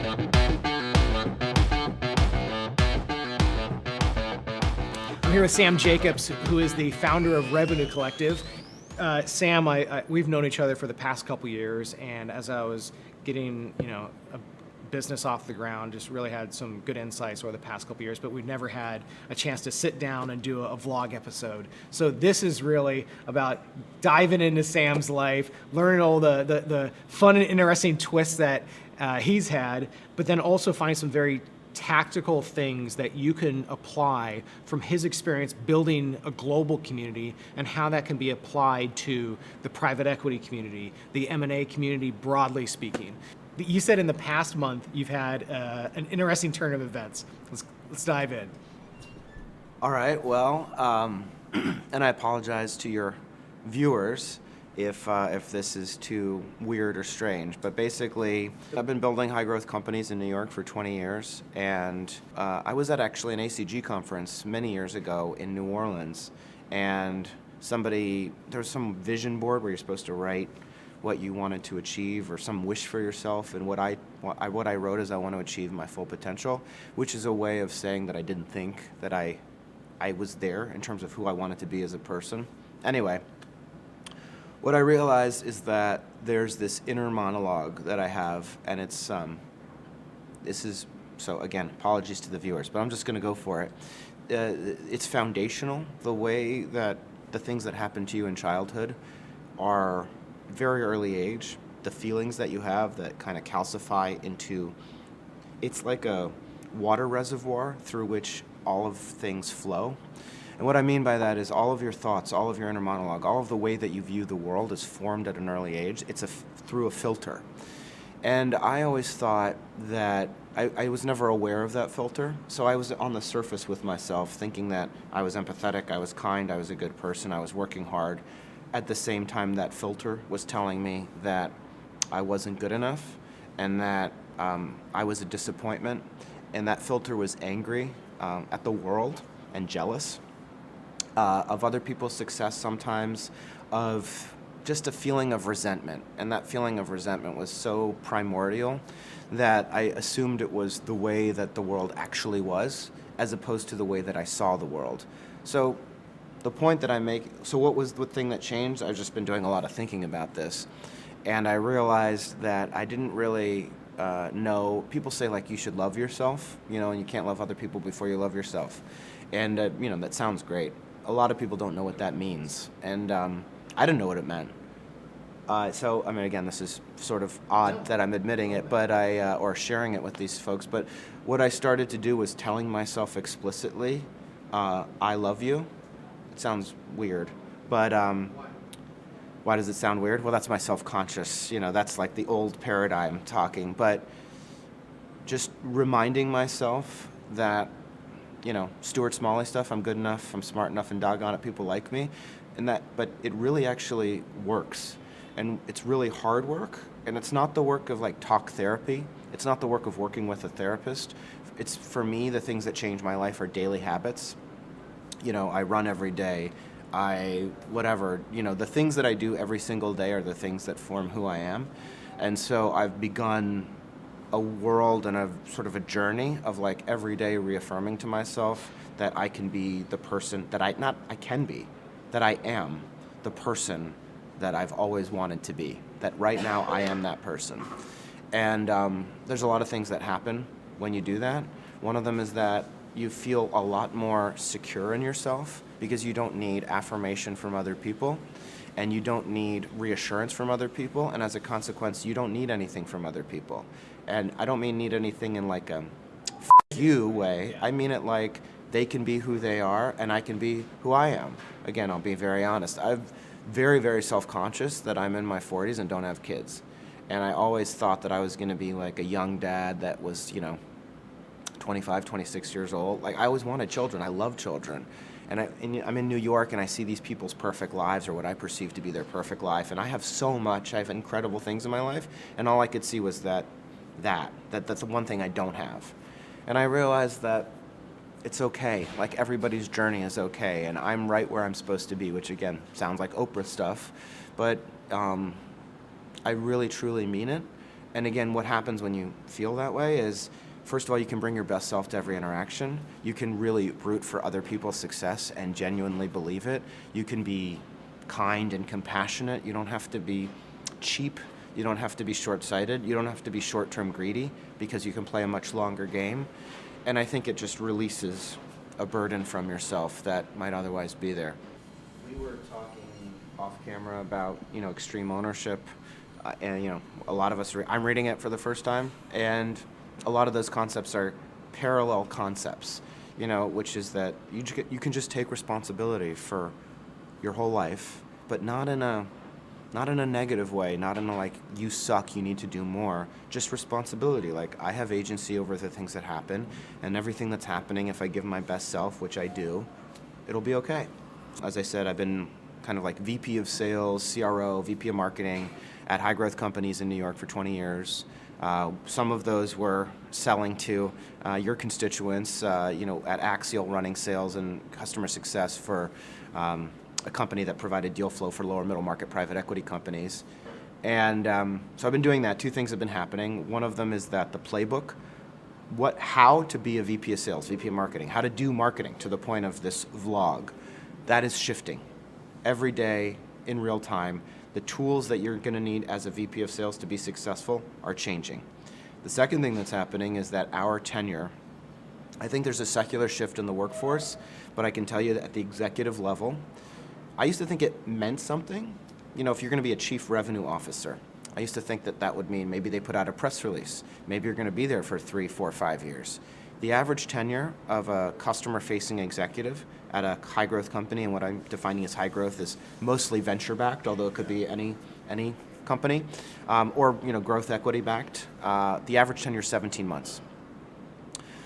I'm here with Sam Jacobs, who is the founder of Revenue Collective. Sam, we've known each other for the past couple years, and as I was getting, a business off the ground, just really had some good insights over the past couple years, but we've never had a chance to sit down and do a vlog episode. So this is really about diving into Sam's life, learning all the fun and interesting twists that he's had, but then also finding some very tactical things that you can apply from his experience building a global community and how that can be applied to the private equity community, the M&A community broadly speaking. You said in the past month you've had an interesting turn of events. Let's dive in. All right, well, and I apologize to your viewers if this is too weird or strange, but basically I've been building high growth companies in New York for 20 years, and I was at actually an ACG conference many years ago in New Orleans, and there was some vision board where you're supposed to write what you wanted to achieve or some wish for yourself, and what I wrote is I want to achieve my full potential, which is a way of saying that I didn't think that I was there in terms of who I wanted to be as a person. Anyway, what I realized is that there's this inner monologue that I have, and so again, apologies to the viewers, but I'm just going to go for it. It's foundational. The way that the things that happen to you in childhood are very early age, the feelings that you have that kind of calcify into, it's like a water reservoir through which all of things flow. And what I mean by that is all of your thoughts, all of your inner monologue, all of the way that you view the world is formed at an early age. It's through a filter. And I always thought that I was never aware of that filter. So I was on the surface with myself thinking that I was empathetic, I was kind, I was a good person, I was working hard. At the same time, that filter was telling me that I wasn't good enough and that I was a disappointment. And that filter was angry at the world and jealous of other people's success sometimes, of just a feeling of resentment. And that feeling of resentment was so primordial that I assumed it was the way that the world actually was, as opposed to the way that I saw the world. So the point that I make, so what was the thing that changed? I've just been doing a lot of thinking about this. And I realized that I didn't really know, people say like you should love yourself, and you can't love other people before you love yourself. And, that sounds great. A lot of people don't know what that means. And I didn't know what it meant. So, again, this is sort of odd that I'm admitting it, but or sharing it with these folks. But what I started to do was telling myself explicitly, I love you. It sounds weird, but why does it sound weird? Well, that's my self-conscious, that's like the old paradigm talking, but just reminding myself that, Stuart Smalley stuff, I'm good enough, I'm smart enough, and doggone it, people like me, but it really actually works, and it's really hard work, and it's not the work of like talk therapy, it's not the work of working with a therapist. It's, for me, the things that change my life are daily habits. I run every day. The things that I do every single day are the things that form who I am. And so I've begun a world and a sort of a journey of like every day reaffirming to myself that I can be the person that I am the person that I've always wanted to be, that right now I am that person. And there's a lot of things that happen when you do that. One of them is that you feel a lot more secure in yourself because you don't need affirmation from other people and you don't need reassurance from other people, and as a consequence, you don't need anything from other people. And I don't mean need anything in like a you way. I mean it like they can be who they are and I can be who I am. Again, I'll be very honest. I'm very, very self-conscious that I'm in my 40s and don't have kids. And I always thought that I was going to be like a young dad that was, 25, 26 years old. Like, I always wanted children. I love children. And I'm in New York, and I see these people's perfect lives, or what I perceive to be their perfect life. And I have so much. I have incredible things in my life. And all I could see was that's the one thing I don't have. And I realized that it's okay. Like, everybody's journey is okay. And I'm right where I'm supposed to be, which, again, sounds like Oprah stuff. But I really, truly mean it. And again, what happens when you feel that way is, first of all, you can bring your best self to every interaction. You can really root for other people's success and genuinely believe it. You can be kind and compassionate. You don't have to be cheap. You don't have to be short-sighted. You don't have to be short-term greedy, because you can play a much longer game. And I think it just releases a burden from yourself that might otherwise be there. We were talking off camera about, extreme ownership. And, a lot of us, I'm reading it for the first time, and a lot of those concepts are parallel concepts, which is that you can just take responsibility for your whole life, but not in a negative way, not in a like, you suck, you need to do more, just responsibility. Like, I have agency over the things that happen, and everything that's happening, if I give my best self, which I do, it'll be okay. As I said, I've been kind of like VP of sales, CRO, VP of marketing at high growth companies in New York for 20 years. Some of those were selling to your constituents, at Axial, running sales and customer success for a company that provided deal flow for lower middle market private equity companies. And so I've been doing that. Two things have been happening. One of them is that the playbook, how to be a VP of sales, VP of marketing, how to do marketing to the point of this vlog, that is shifting every day in real time. The tools that you're going to need as a VP of sales to be successful are changing. The second thing that's happening is that our tenure, I think there's a secular shift in the workforce, but I can tell you that at the executive level, I used to think it meant something. If you're going to be a chief revenue officer, I used to think that would mean maybe they put out a press release. Maybe you're going to be there for 3, 4, 5 years. The average tenure of a customer-facing executive at a high-growth company, and what I'm defining as high growth is mostly venture-backed, although it could be any company, or growth equity-backed. The average tenure is 17 months.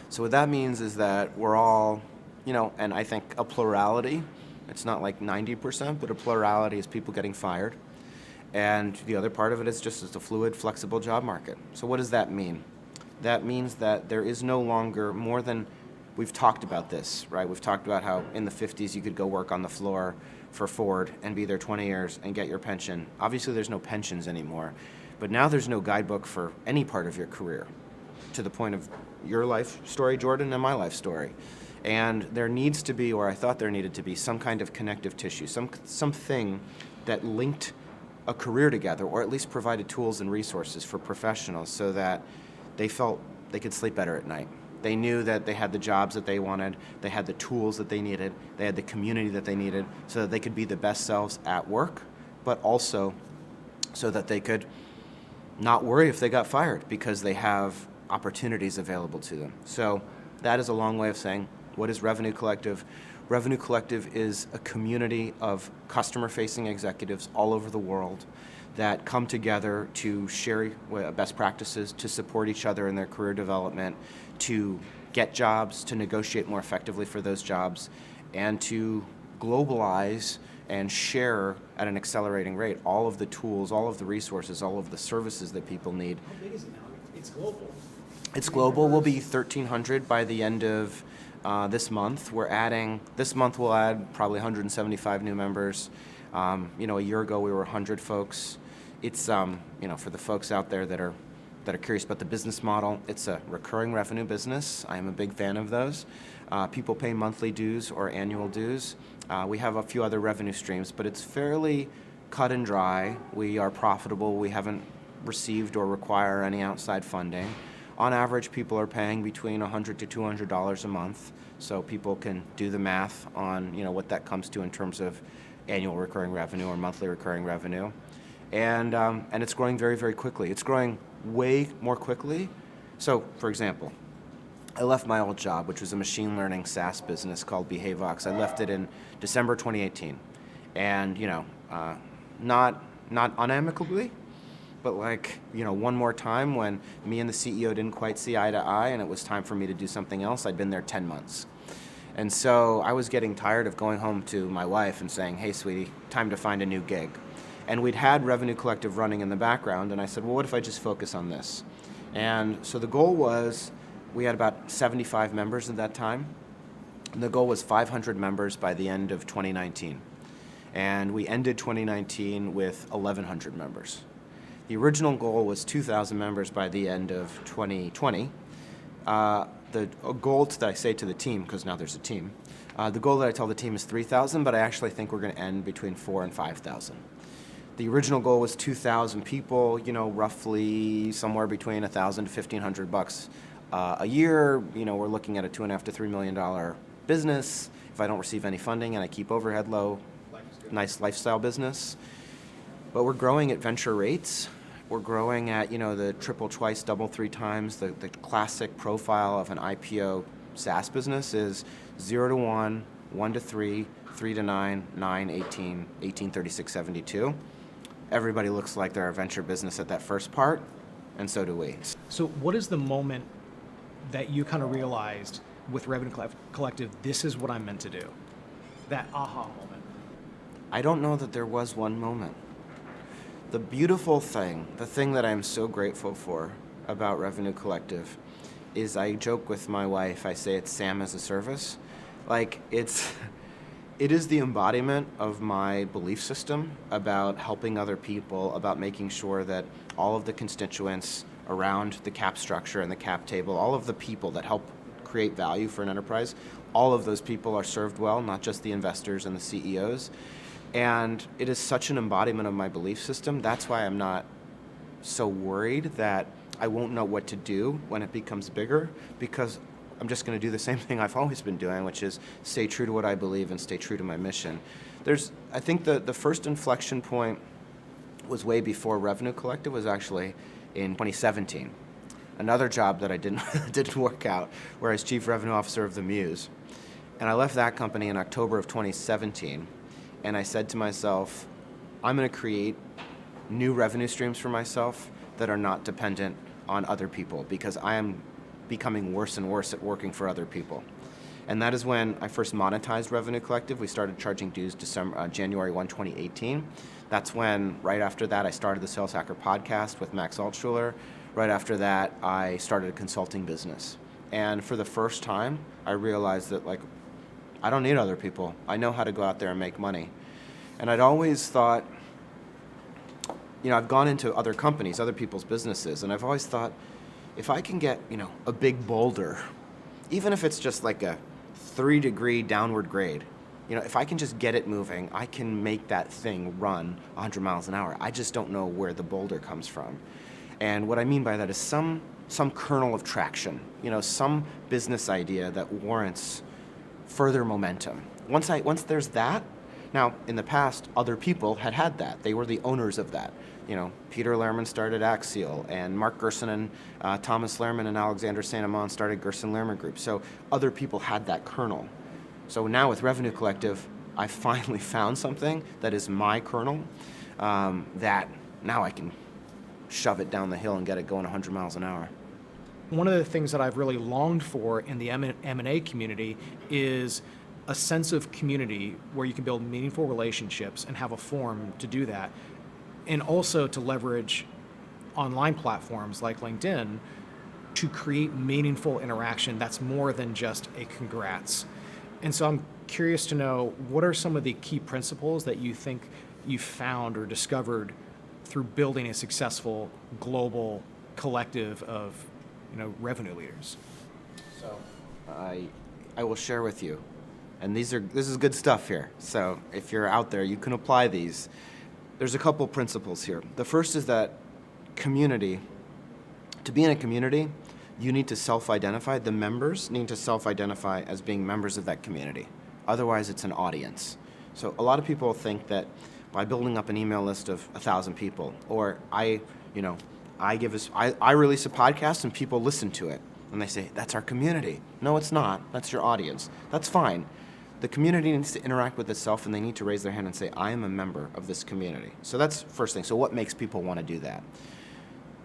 So what that means is that we're all, and I think a plurality. It's not like 90%, but a plurality is people getting fired. And the other part of it is just it's a fluid, flexible job market. So what does that mean? That means that there is no longer more than, we've talked about this, right? We've talked about how in the 50s you could go work on the floor for Ford and be there 20 years and get your pension. Obviously there's no pensions anymore, but now there's no guidebook for any part of your career, to the point of your life story, Jordan, and my life story. And there needs to be, or I thought there needed to be, some kind of connective tissue, something that linked a career together, or at least provided tools and resources for professionals so that they felt they could sleep better at night. They knew that they had the jobs that they wanted, they had the tools that they needed, they had the community that they needed, so that they could be the best selves at work, but also so that they could not worry if they got fired, because they have opportunities available to them. So that is a long way of saying, what is Revenue Collective? Revenue Collective is a community of customer-facing executives all over the world that come together to share best practices, to support each other in their career development, to get jobs, to negotiate more effectively for those jobs, and to globalize and share at an accelerating rate all of the tools, all of the resources, all of the services that people need. How big is it now? It's global. It's global. We'll be 1,300 by the end of this month. This month we'll add probably 175 new members. A year ago we were 100 folks. It's, for the folks out there that are curious about the business model, it's a recurring revenue business. I am a big fan of those. People pay monthly dues or annual dues. We have a few other revenue streams, but it's fairly cut and dry. We are profitable. We haven't received or require any outside funding. On average, people are paying between $100 to $200 a month, so people can do the math on what that comes to in terms of annual recurring revenue or monthly recurring revenue. And it's growing very, very quickly. It's growing way more quickly. So, for example, I left my old job, which was a machine learning SaaS business called Behavox. I left it in December 2018. And, not unamicably, but one more time when me and the CEO didn't quite see eye to eye and it was time for me to do something else. I'd been there 10 months. And so I was getting tired of going home to my wife and saying, hey, sweetie, time to find a new gig. And we'd had Revenue Collective running in the background, and I said, well, what if I just focus on this? And so the goal was, we had about 75 members at that time, and the goal was 500 members by the end of 2019. And we ended 2019 with 1,100 members. The original goal was 2,000 members by the end of 2020. The goal that I say to the team, because now there's a team, the goal that I tell the team is 3,000, but I actually think we're going to end between 4,000 and 5,000. The original goal was 2,000 people, roughly somewhere between $1,000 to $1,500 a year. We're looking at a $2.5 to $3 million business. If I don't receive any funding and I keep overhead low, nice lifestyle business. But we're growing at venture rates. We're growing at, the triple, twice, double, three times. The classic profile of an IPO SaaS business is 0 to 1, 1 to 3, 3 to 9, 9, 18, 18, 36, 72. Everybody looks like they're a venture business at that first part, and so do we. So what is the moment that you kind of realized with Revenue Collective, this is what I'm meant to do? That aha moment. I don't know that there was one moment. The beautiful thing, the thing that I'm so grateful for about Revenue Collective is I joke with my wife, I say it's Sam as a service. It is the embodiment of my belief system about helping other people, about making sure that all of the constituents around the cap structure and the cap table, all of the people that help create value for an enterprise, all of those people are served well, not just the investors and the CEOs. And it is such an embodiment of my belief system. That's why I'm not so worried that I won't know what to do when it becomes bigger, because I'm just going to do the same thing I've always been doing, which is stay true to what I believe and stay true to my mission. I think the first inflection point was way before Revenue Collective, was actually in 2017. Another job that I didn't work out, where I was Chief Revenue Officer of the Muse. And I left that company in October of 2017. And I said to myself, I'm going to create new revenue streams for myself that are not dependent on other people, because I am becoming worse and worse at working for other people. And that is when I first monetized Revenue Collective. We started charging dues January 1, 2018. That's when, right after that, I started the Sales Hacker podcast with Max Altschuler. Right after that, I started a consulting business. And for the first time, I realized that, I don't need other people. I know how to go out there and make money. And I'd always thought, I've gone into other companies, other people's businesses, and I've always thought, if I can get, a big boulder, even if it's just like a 3-degree downward grade, if I can just get it moving, I can make that thing run 100 miles an hour. I just don't know where the boulder comes from. And what I mean by that is some kernel of traction, some business idea that warrants further momentum. Once there's that, now in the past, other people had that. They were the owners of that. Peter Lehrman started Axial, and Mark Gerson and Thomas Lehrman and Alexander St. Amand started Gerson-Lehrman Group. So other people had that kernel. So now with Revenue Collective, I finally found something that is my kernel, that now I can shove it down the hill and get it going 100 miles an hour. One of the things that I've really longed for in the M&A community is a sense of community where you can build meaningful relationships and have a forum to do that, and also to leverage online platforms like LinkedIn to create meaningful interaction that's more than just a congrats. And so I'm curious to know, what are some of the key principles that you think you found or discovered through building a successful global collective of revenue leaders? So I will share with you, and this is good stuff here. So if you're out there, you can apply these. There's a couple principles here. The first is that community, to be in a community, you need to self-identify. The members need to self-identify as being members of that community. Otherwise, it's an audience. So a lot of people think that by building up an email list of 1,000 people, or I release a podcast and people listen to it, and they say, that's our community. No, it's not. That's your audience. That's fine. The community needs to interact with itself, and they need to raise their hand and say, I am a member of this community. So that's first thing. So what makes people want to do that?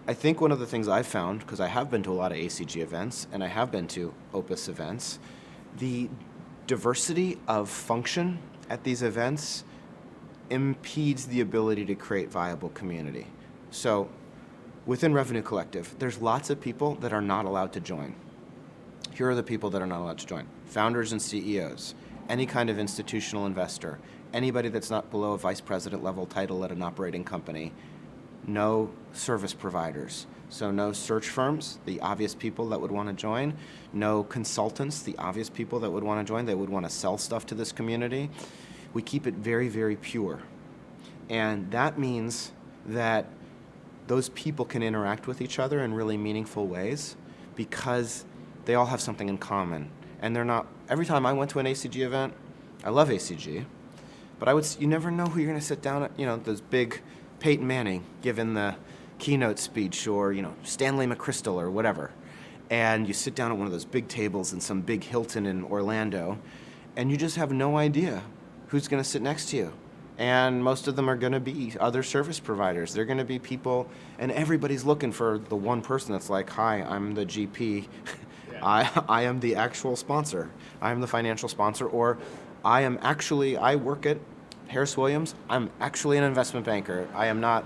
I think one of the things I've found, because I have been to a lot of ACG events, and I have been to Opus events, the diversity of function at these events impedes the ability to create viable community. So within Revenue Collective, there's lots of people that are not allowed to join. Here are the people that are not allowed to join. Founders and CEOs, any kind of institutional investor, anybody that's not below a vice president level title at an operating company, no service providers. So no search firms, the obvious people that would want to join, no consultants, the obvious people that would want to join, they would want to sell stuff to this community. We keep it very, very pure. And that means that those people can interact with each other in really meaningful ways because they all have something in common. And they're not, every time I went to an ACG event, I love ACG, but you never know who you're going to sit down at, those big Peyton Manning giving the keynote speech, or, Stanley McChrystal or whatever. And you sit down at one of those big tables in some big Hilton in Orlando, and you just have no idea who's going to sit next to you. And most of them are going to be other service providers. They're going to be people, and everybody's looking for the one person that's like, hi, I'm the GP. Yeah. I am the actual sponsor. I am the financial sponsor, or I work at Harris Williams. I'm actually an investment banker. I am not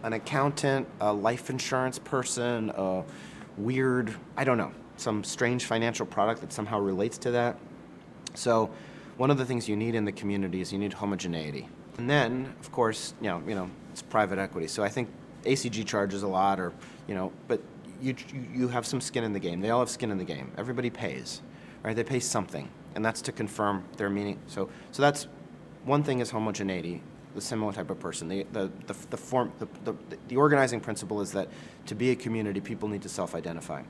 an accountant, a life insurance person, a weird, I don't know, some strange financial product that somehow relates to that. So one of the things you need in the community is you need homogeneity. And then, of course, it's private equity. So I think ACG charges a lot, but you have some skin in the game. They all have skin in the game. Everybody pays, right? They pay something, and that's to confirm their meaning. So that's one thing is homogeneity, the similar type of person. The organizing principle is that to be a community, people need to self-identify.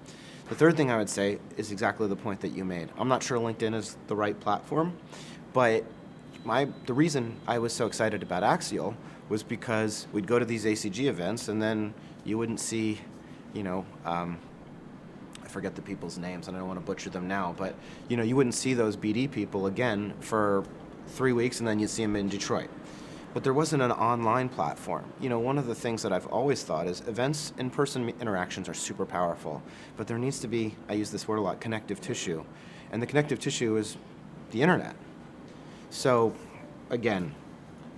The third thing I would say is exactly the point that you made. I'm not sure LinkedIn is the right platform, but the reason I was so excited about Axial was because we'd go to these ACG events, and then you wouldn't see, I forget the people's names, and I don't want to butcher them now, but you wouldn't see those BD people again for 3 weeks, and then you'd see them in Detroit. But there wasn't an online platform. One of the things that I've always thought is events, in-person interactions are super powerful, but there needs to be, I use this word a lot, connective tissue. And the connective tissue is the internet. So, again,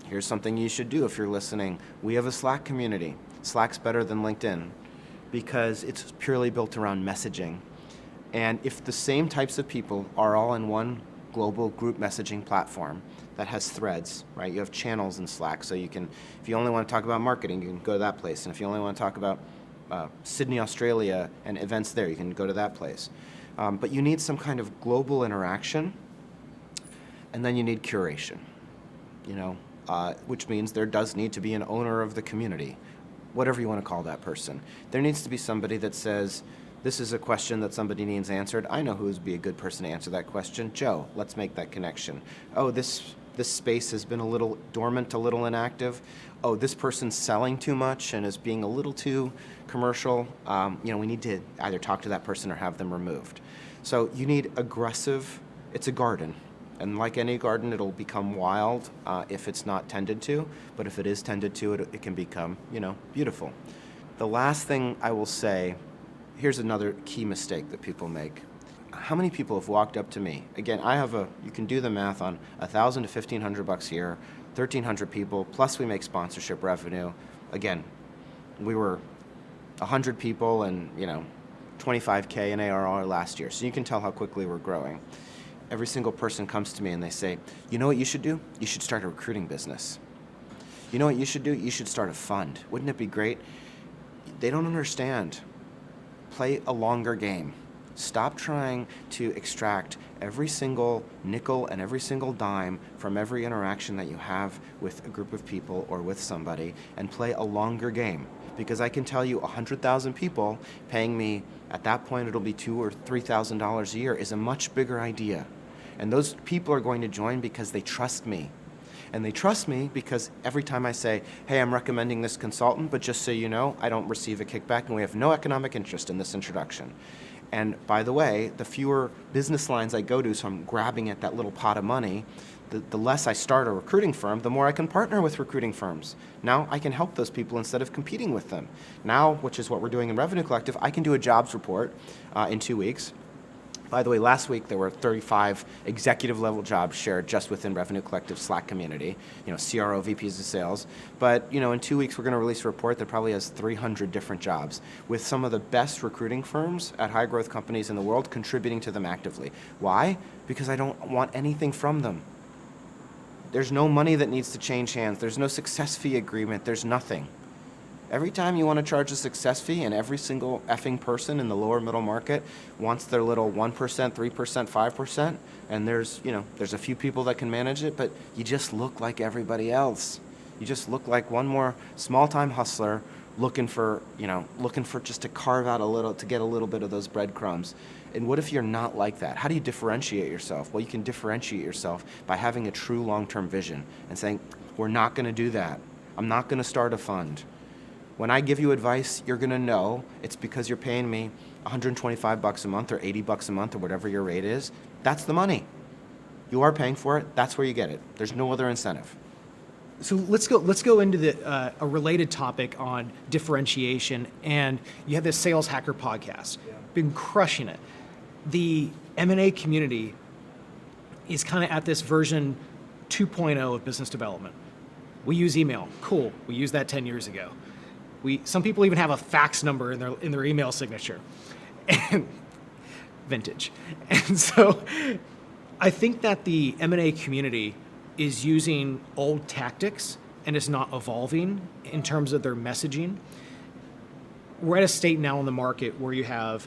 here's something you should do if you're listening. We have a Slack community. Slack's better than LinkedIn because it's purely built around messaging. And if the same types of people are all in one global group messaging platform that has threads, right? You have channels in Slack, so you can, if you only want to talk about marketing, you can go to that place. And if you only want to talk about Sydney, Australia, and events there, you can go to that place. But you need some kind of global interaction, and then you need curation, which means there does need to be an owner of the community, whatever you want to call that person. There needs to be somebody that says, this is a question that somebody needs answered. I know who would be a good person to answer that question. Joe, let's make that connection. Oh, this space has been a little dormant, a little inactive. Oh, this person's selling too much and is being a little too commercial. We need to either talk to that person or have them removed. So you need aggressive, it's a garden. And like any garden, it'll become wild if it's not tended to. But if it is tended to, it can become, beautiful. The last thing I will say, here's another key mistake that people make. How many people have walked up to me? Again, you can do the math on $1,000 to $1,500 a year, 1,300 people, plus we make sponsorship revenue. Again, we were 100 people and, $25K in ARR last year. So you can tell how quickly we're growing. Every single person comes to me and they say, you know what you should do? You should start a recruiting business. You know what you should do? You should start a fund. Wouldn't it be great? They don't understand. Play a longer game. Stop trying to extract every single nickel and every single dime from every interaction that you have with a group of people or with somebody, and play a longer game. Because I can tell you 100,000 people paying me, at that point it'll be $2,000 or $3,000 a year, is a much bigger idea. And those people are going to join because they trust me. And they trust me because every time I say, hey, I'm recommending this consultant, but just so you know, I don't receive a kickback and we have no economic interest in this introduction. And by the way, the fewer business lines I go to, so I'm grabbing at that little pot of money, the less I start a recruiting firm, the more I can partner with recruiting firms. Now I can help those people instead of competing with them. Now, which is what we're doing in Revenue Collective, I can do a jobs report in 2 weeks. By the way, last week there were 35 executive level jobs shared just within Revenue Collective Slack community, CRO, VPs of sales. But, in 2 weeks we're going to release a report that probably has 300 different jobs with some of the best recruiting firms at high growth companies in the world contributing to them actively. Why? Because I don't want anything from them. There's no money that needs to change hands. There's no success fee agreement. There's nothing. Every time you want to charge a success fee and every single effing person in the lower middle market wants their little 1%, 3%, 5%, and there's a few people that can manage it, but you just look like everybody else. You just look like one more small-time hustler looking for just to carve out to get a little bit of those breadcrumbs. And what if you're not like that? How do you differentiate yourself? Well, you can differentiate yourself by having a true long-term vision and saying, we're not going to do that. I'm not going to start a fund. When I give you advice, you're going to know it's because you're paying me $125 a month or $80 a month or whatever your rate is. That's the money. You are paying for it. That's where you get it. There's no other incentive. So let's go into a related topic on differentiation. And you have this Sales Hacker podcast. Yeah. Been crushing it. The M&A community is kind of at this version 2.0 of business development. We use email. Cool. We used that 10 years ago. Some people even have a fax number in their email signature. And vintage. And so I think that the M&A community is using old tactics and is not evolving in terms of their messaging. We're at a state now in the market where you have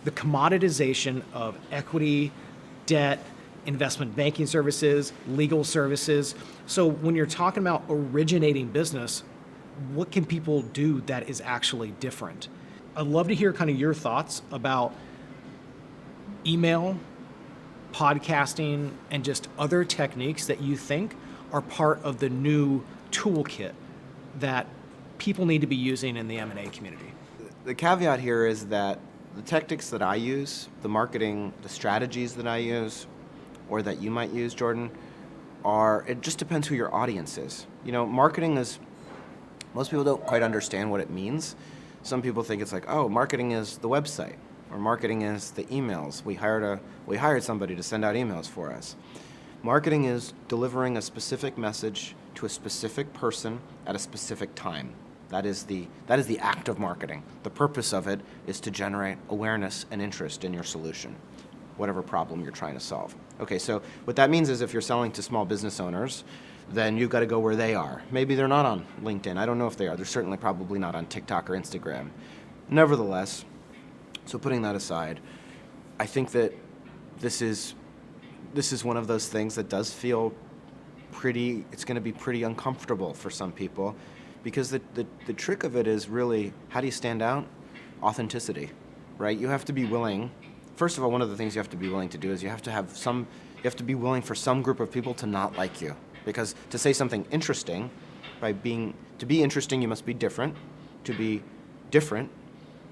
the commoditization of equity, debt, investment banking services, legal services. So when you're talking about originating business, what can people do that is actually different? I'd love to hear kind of your thoughts about email, podcasting, and just other techniques that you think are part of the new toolkit that people need to be using in the M&A community. The caveat here is that the tactics that I use, the marketing, the strategies that I use, or that you might use, Jordan, it just depends who your audience is. Marketing is, most people don't quite understand what it means. Some people think it's like, oh, marketing is the website, or marketing is the emails. We hired somebody to send out emails for us. Marketing is delivering a specific message to a specific person at a specific time. That is the act of marketing. The purpose of it is to generate awareness and interest in your solution, whatever problem you're trying to solve. Okay, so what that means is if you're selling to small business owners, then you've got to go where they are. Maybe they're not on LinkedIn. I don't know if they are. They're certainly probably not on TikTok or Instagram. Nevertheless, so putting that aside, I think that this is one of those things that does feel it's going to be pretty uncomfortable for some people, because the trick of it is really, how do you stand out? Authenticity, right? You have to be willing. First of all, one of the things you have to be willing to do is you have to be willing for some group of people to not like you. Because to say something interesting, to be interesting, you must be different. To be different,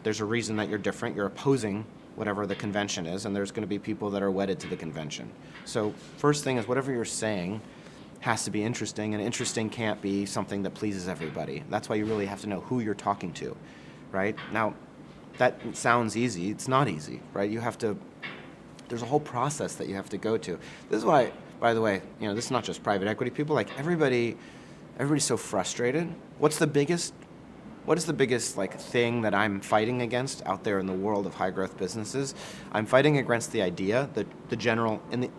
there's a reason that you're different. You're opposing whatever the convention is, and there's going to be people that are wedded to the convention. So first thing is, whatever you're saying has to be interesting, and interesting can't be something that pleases everybody. That's why you really have to know who you're talking to, right? Now, that sounds easy. It's not easy, right? There's a whole process that you have to go to. This is why, by the way, this is not just private equity people. Like everybody's so frustrated. What is the biggest thing that I'm fighting against out there in the world of high growth businesses? I'm fighting against the idea that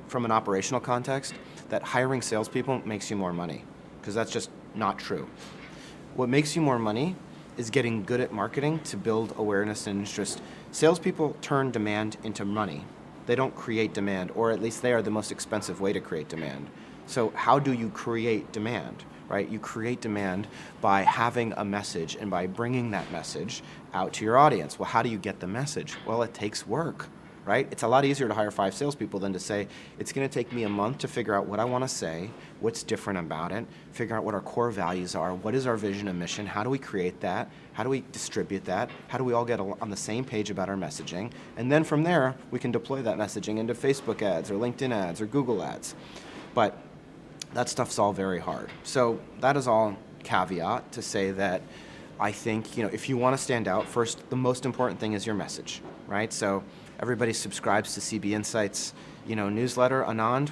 from an operational context, that hiring salespeople makes you more money, because that's just not true. What makes you more money is getting good at marketing to build awareness and interest. Salespeople turn demand into money. They don't create demand, or at least they are the most expensive way to create demand. So how do you create demand, right? You create demand by having a message and by bringing that message out to your audience. Well, how do you get the message? Well, it takes work, right? It's a lot easier to hire 5 salespeople than to say, it's going to take me a month to figure out what I want to say, what's different about it, figure out what our core values are, what is our vision and mission, how do we create that, how do we distribute that, how do we all get on the same page about our messaging, and then from there, we can deploy that messaging into Facebook ads or LinkedIn ads or Google ads. But that stuff's all very hard. So that is all caveat to say that I think, if you want to stand out, first, the most important thing is your message, right? So everybody subscribes to CB Insights, newsletter. Anand,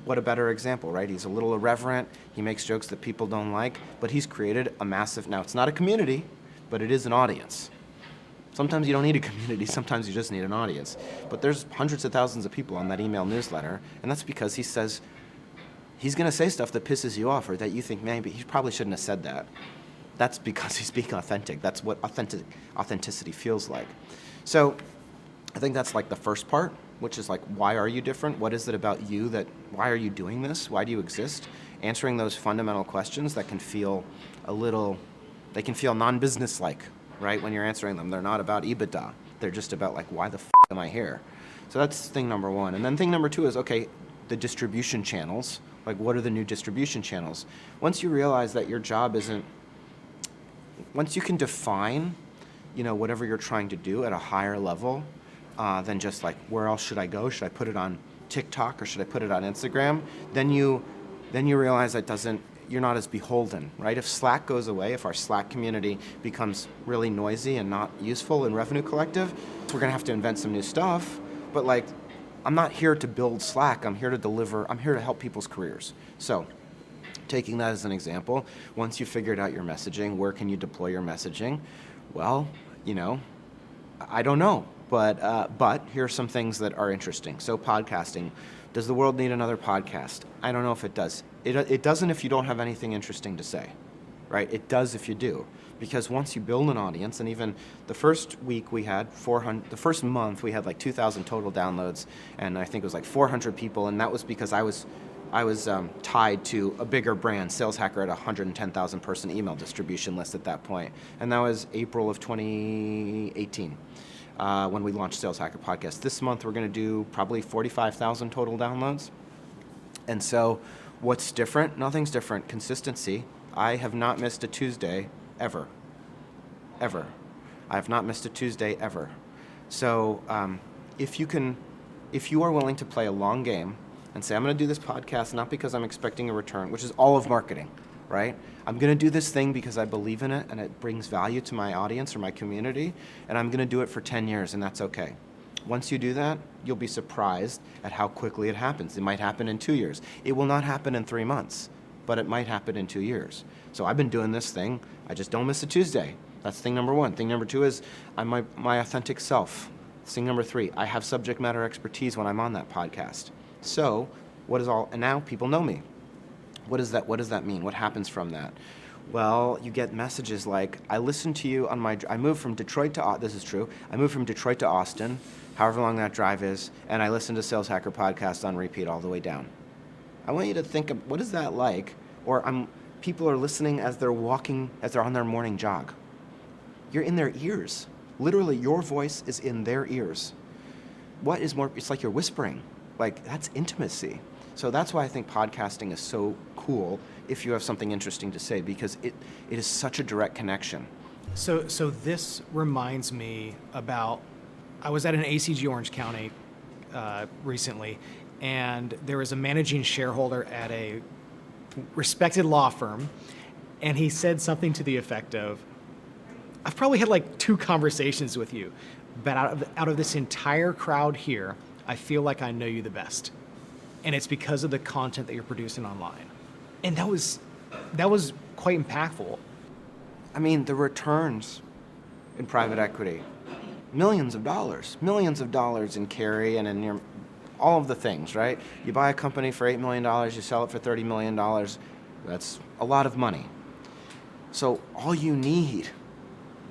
what a better example, right? He's a little irreverent. He makes jokes that people don't like, but he's created a massive, now it's not a community, but it is an audience. Sometimes you don't need a community, sometimes you just need an audience. But there's hundreds of thousands of people on that email newsletter, and that's because he says, he's going to say stuff that pisses you off or that you think, man, he probably shouldn't have said that. That's because he's being authentic. That's what authenticity feels like. So I think that's like the first part, which is like, why are you different? What is it about you why are you doing this? Why do you exist? Answering those fundamental questions that can feel they can feel non-business-like, right? When you're answering them, they're not about EBITDA. They're just about like, why the am I here? So that's thing number one. And then thing number two is, okay, the distribution channels. Like, what are the new distribution channels? Once you realize that your job once you can define, whatever you're trying to do at a higher level, than just like, where else should I go? Should I put it on TikTok or should I put it on Instagram? Then you realize you're not as beholden, right? If Slack goes away, if our Slack community becomes really noisy and not useful in Revenue Collective, we're gonna have to invent some new stuff. But like, I'm not here to build Slack. I'm here to help people's careers. So taking that as an example, once you figured out your messaging, where can you deploy your messaging? Well, I don't know. But here are some things that are interesting. So podcasting. Does the world need another podcast? I don't know if it does. It doesn't if you don't have anything interesting to say, right? It does if you do. Because once you build an audience, and even the first week we had the first month we had like 2,000 total downloads, and I think it was like 400 people, and that was because I was tied to a bigger brand, Sales Hacker, at a 110,000 person email distribution list at that point. And that was April of 2018. When we launched Sales Hacker Podcast. This month we're going to do probably 45,000 total downloads. And so what's different? Nothing's different. Consistency. I have not missed a Tuesday ever. Ever. I have not missed a Tuesday ever. So if you are willing to play a long game and say, I'm going to do this podcast not because I'm expecting a return, which is all of marketing, right? I'm going to do this thing because I believe in it and it brings value to my audience or my community, and I'm going to do it for 10 years, and that's okay. Once you do that, you'll be surprised at how quickly it happens. It might happen in 2 years. It will not happen in 3 months, but it might happen in 2 years. So I've been doing this thing. I just don't miss a Tuesday. That's thing number one. Thing number two is I'm my authentic self. Thing number three, I have subject matter expertise when I'm on that podcast. So and now people know me. What does that mean? What happens from that? Well, you get messages like, I listened to you I moved from Detroit to, this is true, I moved from Detroit to Austin, however long that drive is, and I listened to Sales Hacker Podcast on repeat all the way down. I want you to think of, what is that like? Or people are listening as they're on their morning jog. You're in their ears. Literally, your voice is in their ears. What is more, it's like you're whispering. Like, that's intimacy. So that's why I think podcasting is so cool if you have something interesting to say, because it is such a direct connection. So this reminds me about, I was at an ACG Orange County recently, and there was a managing shareholder at a respected law firm, and he said something to the effect of, I've probably had like 2 conversations with you, but out of this entire crowd here, I feel like I know you the best. And it's because of the content that you're producing online. And that was quite impactful. I mean, the returns in private equity, millions of dollars in carry and in all of the things, right? You buy a company for $8 million, you sell it for $30 million. That's a lot of money. So all you need,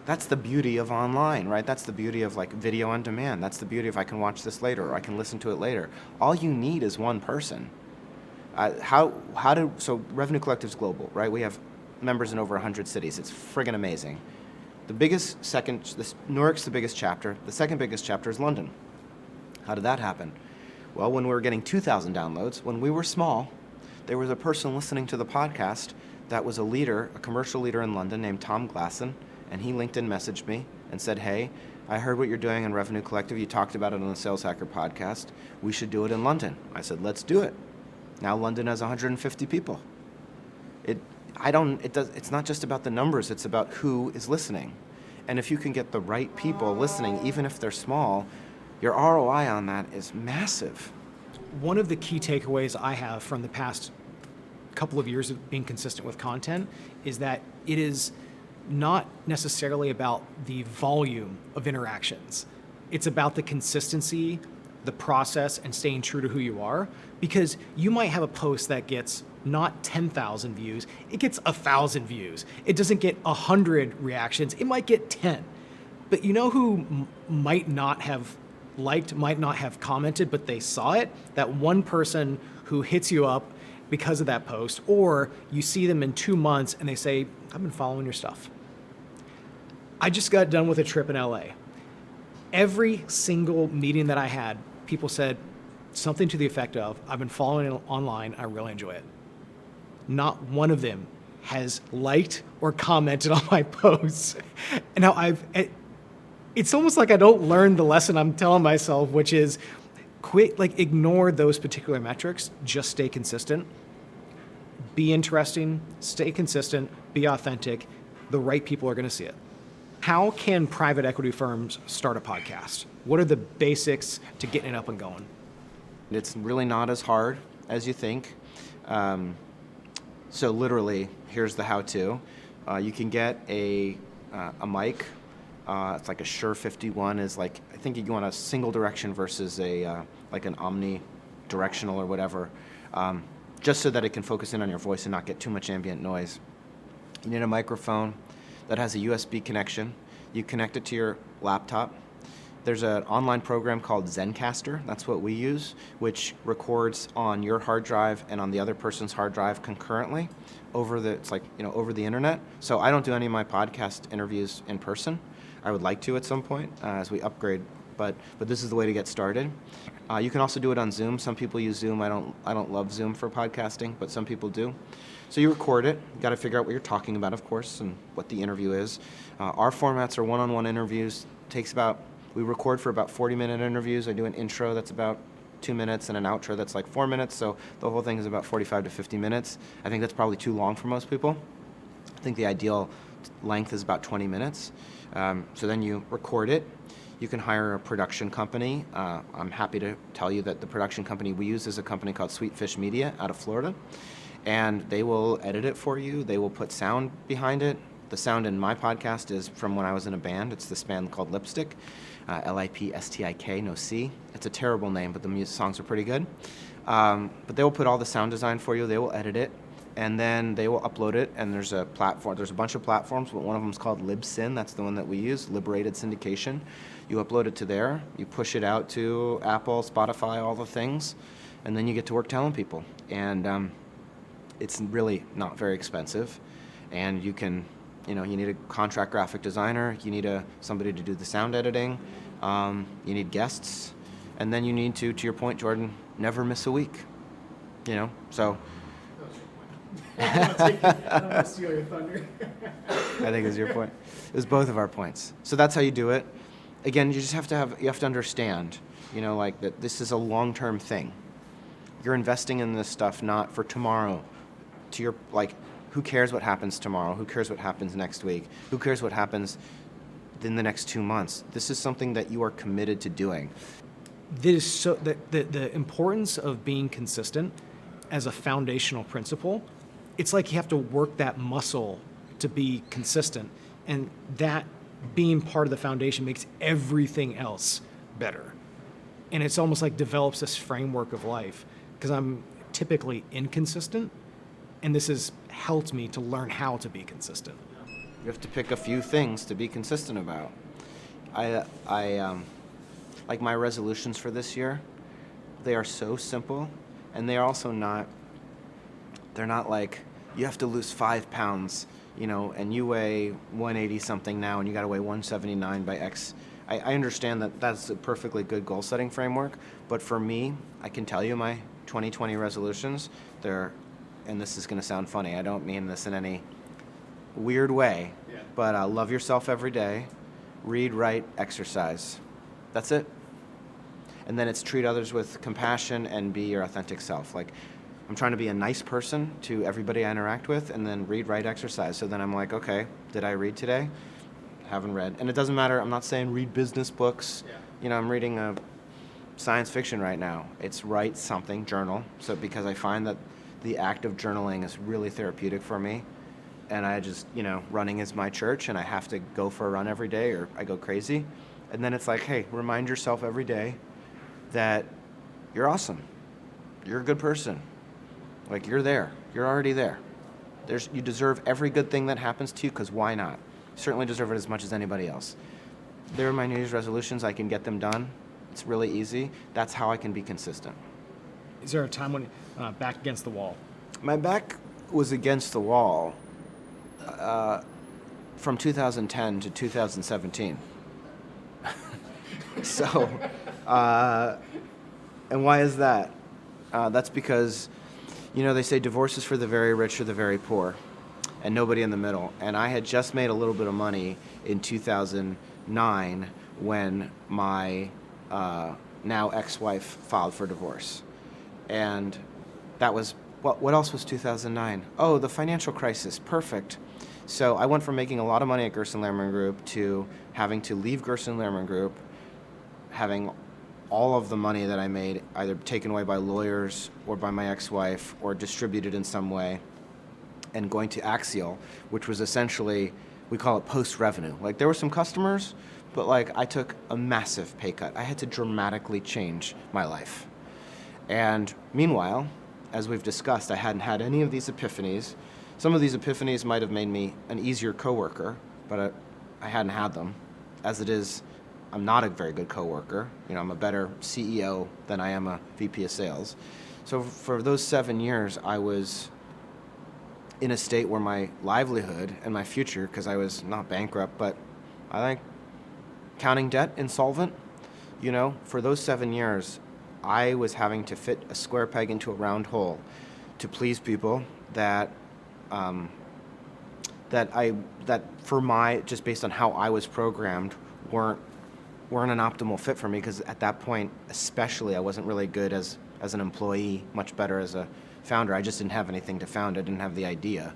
that's the beauty of online, right? That's the beauty of like video on demand. That's the beauty of I can watch this later or I can listen to it later. All you need is one person. So Revenue Collective's global, right? We have members in over 100 cities. It's friggin' amazing. Newark's the biggest chapter. The second biggest chapter is London. How did that happen? Well, when we were getting 2,000 downloads, when we were small, there was a person listening to the podcast that was a commercial leader in London named Tom Glasson. And he LinkedIn messaged me and said, hey, I heard what you're doing in Revenue Collective. You talked about it on the Sales Hacker podcast. We should do it in London. I said, let's do it. Now London has 150 people. It's not just about the numbers. It's about who is listening. And if you can get the right people listening, even if they're small, your ROI on that is massive. One of the key takeaways I have from the past couple of years of being consistent with content is that it is not necessarily about the volume of interactions. It's about the consistency the process and staying true to who you are, because you might have a post that gets not 10,000 views, it gets 1,000 views. It doesn't get 100 reactions, it might get 10. But you know who might not have liked, might not have commented, but they saw it? That one person who hits you up because of that post, or you see them in 2 months and they say, I've been following your stuff. I just got done with a trip in LA. Every single meeting that I had, people said something to the effect of, I've been following it online, I really enjoy it. Not one of them has liked or commented on my posts. And now it's almost like I don't learn the lesson I'm telling myself, which is ignore those particular metrics, just stay consistent, be interesting, stay consistent, be authentic. The right people are going to see it. How can private equity firms start a podcast? What are the basics to getting it up and going? It's really not as hard as you think. So literally, here's the how-to. You can get a mic. It's like a Shure 51 is like, I think you want a single direction versus like an omnidirectional or whatever, just so that it can focus in on your voice and not get too much ambient noise. You need a microphone that has a USB connection. You connect it to your laptop. There's an online program called Zencastr, that's what we use, which records on your hard drive and on the other person's hard drive concurrently over the internet. So I don't do any of my podcast interviews in person. I would like to at some point as we upgrade, but this is the way to get started. You can also do it on Zoom. Some people use Zoom. I don't love Zoom for podcasting, but some people do. So you record it. You got to figure out what you're talking about, of course, and what the interview is. Our formats are one-on-one interviews. We record for about 40-minute interviews. I do an intro that's about 2 minutes and an outro that's like 4 minutes. So the whole thing is about 45 to 50 minutes. I think that's probably too long for most people. I think the ideal length is about 20 minutes. So then you record it. You can hire a production company. I'm happy to tell you that the production company we use is a company called Sweetfish Media out of Florida. And they will edit it for you. They will put sound behind it. The sound in my podcast is from when I was in a band. It's this band called Lipstick, Lipstik, no C. It's a terrible name, but the music songs are pretty good. But they will put all the sound design for you. They will edit it, and then they will upload it. And there's a platform. There's a bunch of platforms, but one of them is called Libsyn. That's the one that we use, Liberated Syndication. You upload it to there. You push it out to Apple, Spotify, all the things, and then you get to work telling people. And it's really not very expensive, and you can. You need a contract graphic designer, you need somebody to do the sound editing, you need guests, and then you need to your point, Jordan, never miss a week. So. I don't want to steal your thunder. I think it's your point. It was both of our points. So that's how you do it. Again, you just have to understand, that this is a long-term thing. You're investing in this stuff not for tomorrow. Who cares what happens tomorrow? Who cares what happens next week? Who cares what happens in the next 2 months? This is something that you are committed to doing. This is so the importance of being consistent as a foundational principle. It's like you have to work that muscle to be consistent, and that being part of the foundation makes everything else better. And it's almost like develops this framework of life, because I'm typically inconsistent. And this has helped me to learn how to be consistent. You have to pick a few things to be consistent about. I like my resolutions for this year. They are so simple, and they are also not. They're not like you have to lose 5 pounds, and you weigh 180 something now, and you got to weigh 179 by X. I understand that that's a perfectly good goal setting framework, but for me, I can tell you my 2020 resolutions. And this is going to sound funny. I don't mean this in any weird way, but love yourself every day, read, write, exercise. That's it. And then it's treat others with compassion and be your authentic self. Like, I'm trying to be a nice person to everybody I interact with, and then read, write, exercise. So then I'm like, okay, did I read today? Haven't read. And it doesn't matter. I'm not saying read business books. I'm reading a science fiction right now. It's write something, journal. So because I find that the act of journaling is really therapeutic for me, and I just, running is my church, and I have to go for a run every day or I go crazy. And then it's like, hey, remind yourself every day, that you're awesome. You're a good person. Like, you're there. You're already there. You deserve every good thing that happens to you, because why not? You certainly deserve it as much as anybody else. There are my New Year's resolutions. I can get them done. It's really easy. That's how I can be consistent. Is there a time when back against the wall? My back was against the wall from 2010 to 2017. So, and why is that? That's because, they say divorce is for the very rich or the very poor, and nobody in the middle. And I had just made a little bit of money in 2009 when my now ex-wife filed for divorce. And that was, what else was 2009? Oh, the financial crisis. Perfect. So I went from making a lot of money at Gerson Lehrman Group to having to leave Gerson Lehrman Group, having all of the money that I made either taken away by lawyers or by my ex-wife or distributed in some way, and going to Axial, which was essentially, we call it post-revenue. Like, there were some customers, but I took a massive pay cut. I had to dramatically change my life. And meanwhile, as we've discussed, I hadn't had any of these epiphanies. Some of these epiphanies might have made me an easier coworker, but I hadn't had them. As it is, I'm not a very good coworker. I'm a better CEO than I am a VP of sales. So for those 7 years, I was in a state where my livelihood and my future, because I was not bankrupt, but counting debt, insolvent, for those 7 years, I was having to fit a square peg into a round hole to please people that for just based on how I was programmed, weren't an optimal fit for me, because at that point, especially, I wasn't really good as an employee, much better as a founder. I just didn't have anything to found. I didn't have the idea.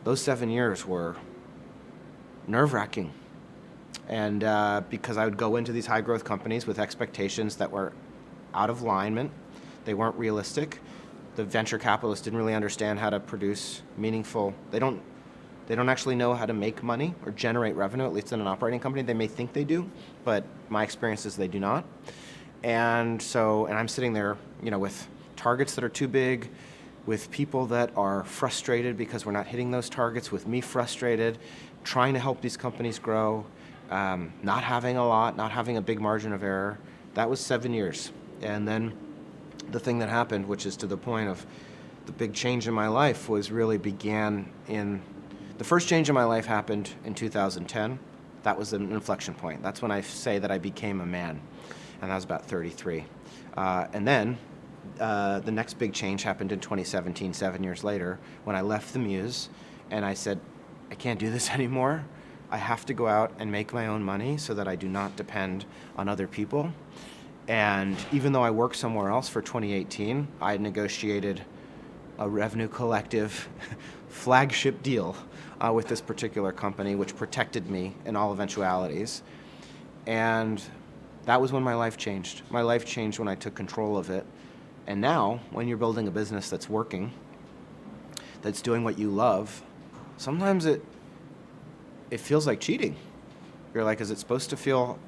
Those 7 years were nerve-wracking. And because I would go into these high-growth companies with expectations that were out of alignment, they weren't realistic. The venture capitalists didn't really understand how to produce meaningful. They don't actually know how to make money or generate revenue, at least in an operating company. They may think they do, but my experience is they do not. And I'm sitting there, with targets that are too big, with people that are frustrated because we're not hitting those targets, with me frustrated, trying to help these companies grow, not having a lot, not having a big margin of error. That was 7 years. And then the thing that happened, which is to the point of the big change in my life, the first change in my life happened in 2010. That was an inflection point. That's when I say that I became a man. And that was about 33. And then the next big change happened in 2017, 7 years later, when I left the Muse and I said, I can't do this anymore. I have to go out and make my own money so that I do not depend on other people. And even though I worked somewhere else for 2018, I had negotiated a revenue collective flagship deal with this particular company, which protected me in all eventualities. And that was when my life changed. My life changed when I took control of it. And now, when you're building a business that's working, that's doing what you love, sometimes it feels like cheating. You're like, is it supposed to feel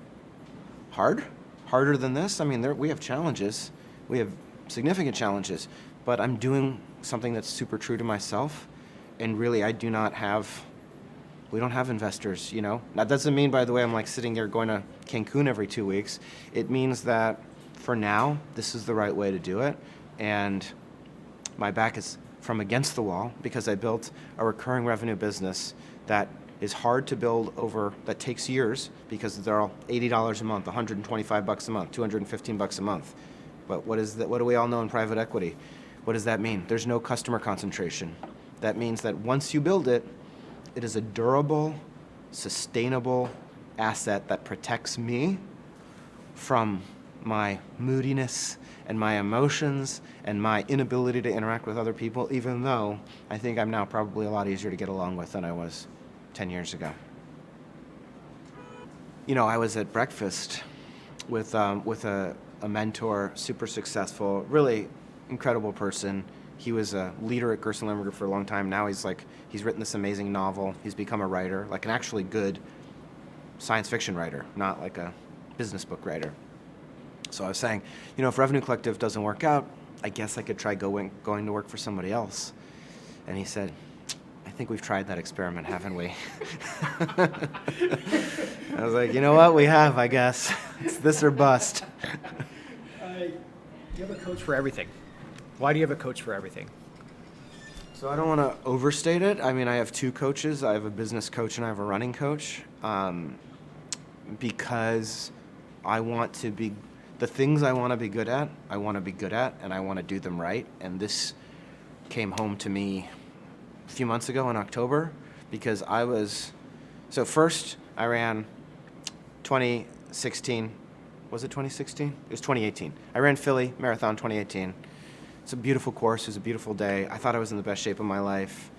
hard? Harder than this? I mean, we have challenges. We have significant challenges. But I'm doing something that's super true to myself. And really, we don't have investors, That doesn't mean, by the way, I'm sitting here going to Cancun every 2 weeks. It means that for now, this is the right way to do it. And my back is from against the wall because I built a recurring revenue business that is hard to build that takes years, because they're all $80 a month, $125 a month, $215 a month. But what do we all know in private equity? What does that mean? There's no customer concentration. That means that once you build it, it is a durable, sustainable asset that protects me from my moodiness and my emotions and my inability to interact with other people, even though I think I'm now probably a lot easier to get along with than I was 10 years ago. I was at breakfast with a mentor, super successful, really incredible person. He was a leader at Gerson Lehrman Group for a long time. Now he's written this amazing novel. He's become a writer, an actually good science fiction writer, not like a business book writer. So I was saying, if Revenue Collective doesn't work out, I guess I could try going to work for somebody else. And he said, I think we've tried that experiment, haven't we? I was like, you know what? We have, I guess. It's this or bust. You have a coach for everything. Why do you have a coach for everything? So I don't want to overstate it. I mean, I have two coaches. I have a business coach and I have a running coach. Because I want to be, the things I want to be good at, I want to be good at, and I want to do them right. And this came home to me a few months ago in October, because so first I ran 2016, was it 2016? It was 2018. I ran Philly Marathon 2018. It's a beautiful course, it was a beautiful day. I thought I was in the best shape of my life.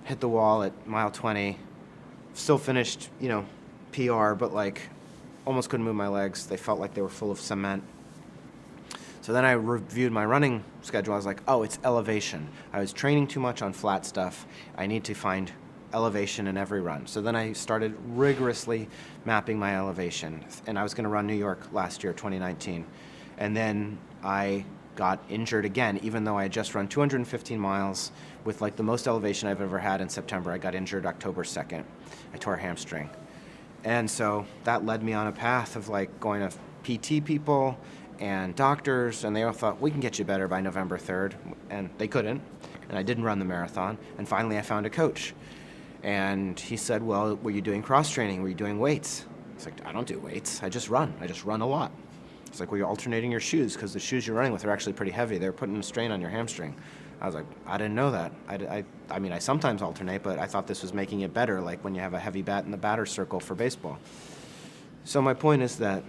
Hit the wall at mile 20, still finished, PR, but almost couldn't move my legs. They felt like they were full of cement. So then I reviewed my running schedule. I was like, oh, it's elevation. I was training too much on flat stuff. I need to find elevation in every run. So then I started rigorously mapping my elevation. And I was going to run New York last year, 2019. And then I got injured again, even though I had just run 215 miles with the most elevation I've ever had in September. I got injured October 2nd. I tore a hamstring. And so that led me on a path of going to PT people and doctors, and they all thought, we can get you better by November 3rd. And they couldn't. And I didn't run the marathon. And finally I found a coach. And he said, well, were you doing cross training? Were you doing weights? I was like, I don't do weights. I just run. I just run a lot. It's like, well, you're alternating your shoes because the shoes you're running with are actually pretty heavy. They're putting a strain on your hamstring. I was like, I didn't know that. I mean, I sometimes alternate, but I thought this was making it better, like when you have a heavy bat in the batter's circle for baseball. So my point is that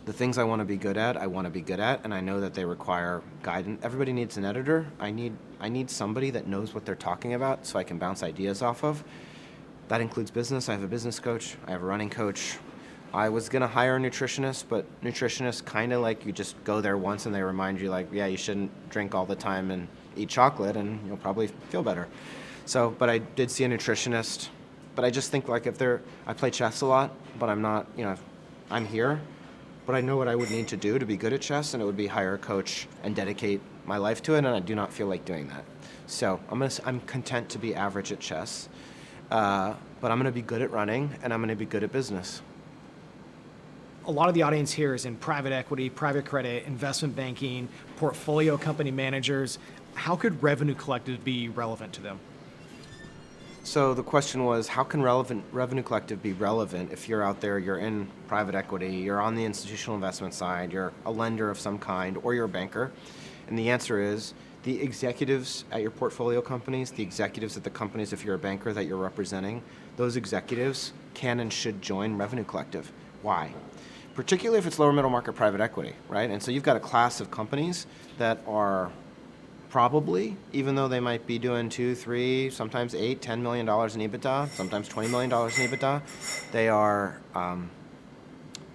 the things I want to be good at, and I know that they require guidance. Everybody needs an editor. I need somebody that knows what they're talking about so I can bounce ideas off of. That includes business. I have a business coach. I have a running coach. I was going to hire a nutritionist, but nutritionists kind of you just go there once and they remind you yeah, you shouldn't drink all the time and eat chocolate and you'll probably feel better. So, but I did see a nutritionist, but I just think I play chess a lot, but I'm not, I'm here, but I know what I would need to do to be good at chess, and it would be hire a coach and dedicate my life to it, and I do not feel like doing that. So I'm content to be average at chess, but I'm going to be good at running, and I'm going to be good at business. A lot of the audience here is in private equity, private credit, investment banking, portfolio company managers. How could Revenue Collective be relevant to them? So the question was, how can Revenue Collective be relevant if you're out there, you're in private equity, you're on the institutional investment side, you're a lender of some kind, or you're a banker? And the answer is, the executives at your portfolio companies, the executives at the companies, if you're a banker that you're representing, those executives can and should join Revenue Collective. Why? Particularly if it's lower middle market private equity, right? And so you've got a class of companies that are probably, even though they might be doing 2, 3, sometimes $8, $10 million in EBITDA, sometimes $20 million in EBITDA,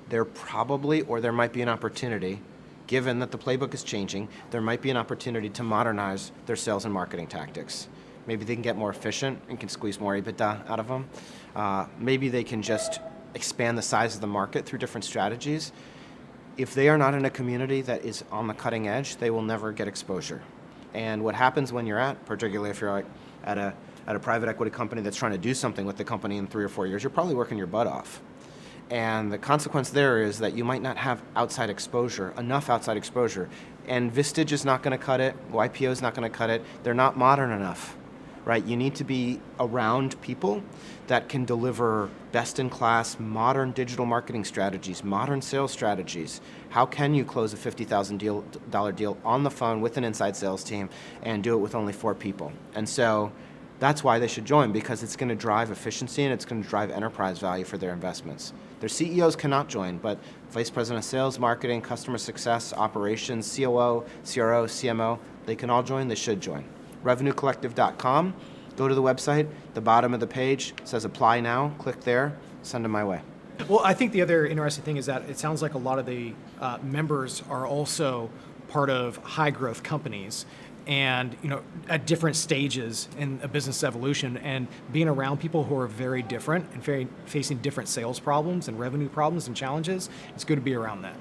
they're probably, or there might be an opportunity, given that the playbook is changing, there might be an opportunity to modernize their sales and marketing tactics. Maybe they can get more efficient and can squeeze more EBITDA out of them. Maybe they can just expand the size of the market through different strategies. If they are not in a community that is on the cutting edge, they will never get exposure. And what happens when you're particularly if you're at a private equity company that's trying to do something with the company in 3 or 4 years, you're probably working your butt off. And the consequence there is that you might not have enough outside exposure. And Vistage is not going to cut it, YPO is not going to cut it, they're not modern enough, right? You need to be around people that can deliver best-in-class modern digital marketing strategies, modern sales strategies. How can you close a $50,000 deal on the phone with an inside sales team and do it with only 4 people? And so that's why they should join, because it's going to drive efficiency and it's going to drive enterprise value for their investments. Their CEOs cannot join, but Vice President of Sales, Marketing, Customer Success, Operations, COO, CRO, CMO, they can all join, they should join. RevenueCollective.com. Go to the website, the bottom of the page says apply now, click there, send them my way. Well, I think the other interesting thing is that it sounds like a lot of the members are also part of high growth companies and at different stages in a business evolution, and being around people who are very different and facing different sales problems and revenue problems and challenges, it's good to be around that.